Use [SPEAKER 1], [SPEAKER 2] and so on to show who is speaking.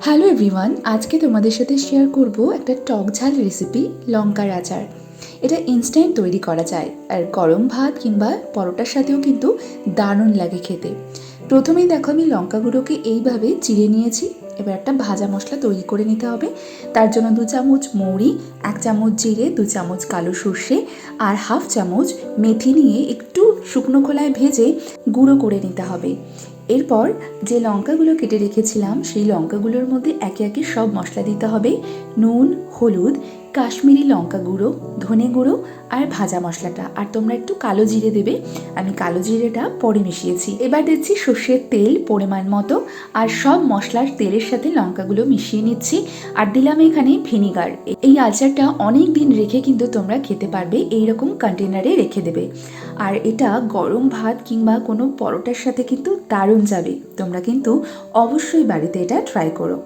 [SPEAKER 1] Hello everyone, আজকে তোমাদের সাথে শেয়ার করব একটা টক ঝাল রেসিপি, লঙ্কার আচার। এটা ইনস্ট্যান্ট তৈরি করা যায় আর গরম ভাত কিংবা পরোটার সাথেও কিন্তু দারুণ লাগে খেতে। প্রথমেই দেখো আমি লঙ্কা গুঁড়োকে এইভাবে চিড়ে নিয়েছি। এবার একটা ভাজা মশলা তৈরি করে নিতে হবে। তার জন্য 2 চামচ মৌরি, 1 চামচ জিরে, 2 চামচ কালো সর্ষে আর হাফ চামচ মেথি নিয়ে একটু শুকনো খোলায় ভেজে গুঁড়ো করে নিতে হবে। এরপর যে লঙ্কাগুলো কেটে রেখেছিলাম সেই লঙ্কাগুলোর মধ্যে একে একে সব মশলা দিতে হবে। নুন, হলুদ, কাশ্মীরি লঙ্কা গুঁড়ো, ধনে গুঁড়ো আর ভাজা মশলাটা। আর তোমরা একটু কালো জিরে দেবে, আমি কালো জিরেটা পরে মিশিয়েছি। এবার দিচ্ছি সর্ষের তেল পরিমাণ মতো, আর সব মশলার তেলের সাথে লঙ্কাগুলো মিশিয়ে নিচ্ছি। আর দিলাম এখানে ভিনিগার। এই আচারটা অনেক দিন রেখে কিন্তু তোমরা খেতে পারবে, এইরকম কন্টেনারে রেখে দেবে। আর এটা গরম ভাত কিংবা কোনো পরোটার সাথে কিন্তু দারুণ যাবে। তোমরা কিন্তু অবশ্যই বাড়িতে এটা ট্রাই করো।